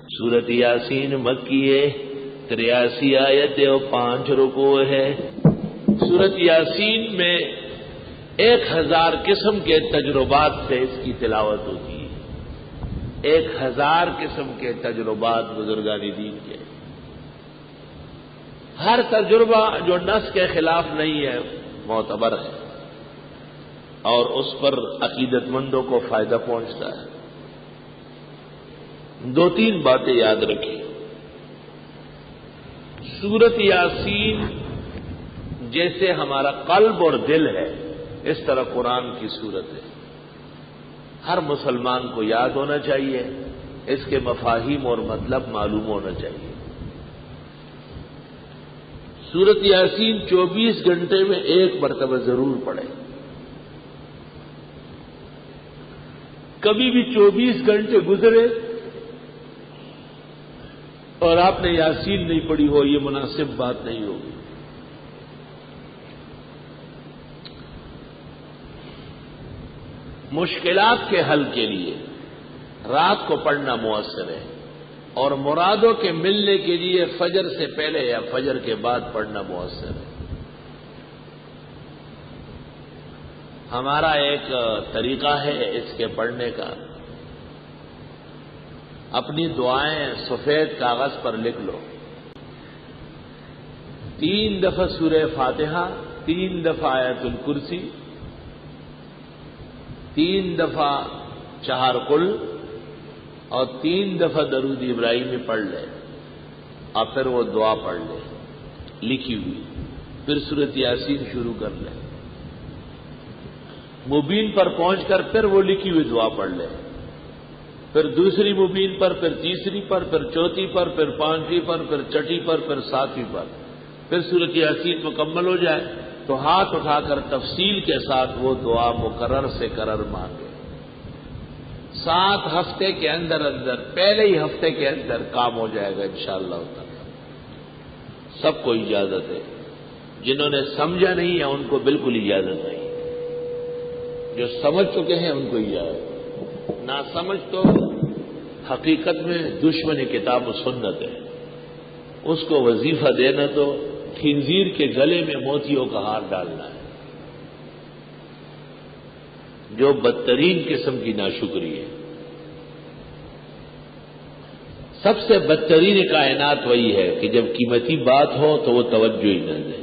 سورت یاسین مکی ہے، 83 آیتیں اور 5 رکوع ہے۔ سورت یاسین میں 1000 قسم کے تجربات سے اس کی تلاوت ہوتی ہے۔ 1000 قسم کے تجربات بزرگان دین کے، ہر تجربہ جو نص کے خلاف نہیں ہے معتبر ہے اور اس پر عقیدت مندوں کو فائدہ پہنچتا ہے۔ 2-3 باتیں یاد رکھیں۔ سورت یاسین جیسے ہمارا قلب اور دل ہے، اس طرح قرآن کی سورت ہے۔ ہر مسلمان کو یاد ہونا چاہیے، اس کے مفاہیم اور مطلب معلوم ہونا چاہیے۔ سورت یاسین 24 گھنٹے میں 1 مرتبہ ضرور پڑھیں۔ کبھی بھی 24 گھنٹے گزرے اور آپ نے یاسین نہیں پڑھی ہو، یہ مناسب بات نہیں ہوگی۔ مشکلات کے حل کے لیے رات کو پڑھنا مؤثر ہے، اور مرادوں کے ملنے کے لیے فجر سے پہلے یا فجر کے بعد پڑھنا مؤثر ہے۔ ہمارا ایک طریقہ ہے اس کے پڑھنے کا، اپنی دعائیں سفید کاغذ پر لکھ لو۔ 3 دفعہ سورہ فاتحہ، 3 دفعہ آیت الکرسی، 3 دفعہ 4 قل اور 3 دفعہ درود ابراہیمی پڑھ لے، اور پھر وہ دعا پڑھ لے لکھی ہوئی، پھر سورت یاسین شروع کر لے۔ مبین پر پہنچ کر پھر وہ لکھی ہوئی دعا پڑھ لے، پھر دوسری مبین پر، پھر تیسری پر، پھر چوتھی پر، پھر 5ویں پر، پھر چھٹی پر، پھر 7ویں پر، پھر سورت یاسین مکمل ہو جائے تو ہاتھ اٹھا کر تفصیل کے ساتھ وہ دعا مقرر سے قرر مانگے۔ 7 ہفتے کے اندر پہلے ہی ہفتے کے اندر کام ہو جائے گا انشاءاللہ تعالی۔ سب کو اجازت ہے، جنہوں نے سمجھا نہیں ہے ان کو بالکل اجازت نہیں، جو سمجھ چکے ہیں ان کو اجازت۔ نہ سمجھ تو حقیقت میں دشمن کتاب و سنت ہے، اس کو وظیفہ دینا تو خنزیر کے گلے میں موتیوں کا ہار ڈالنا ہے، جو بدترین قسم کی ناشکری ہے۔ سب سے بدترین کائنات وہی ہے کہ جب قیمتی بات ہو تو وہ توجہ ہی نہ دے۔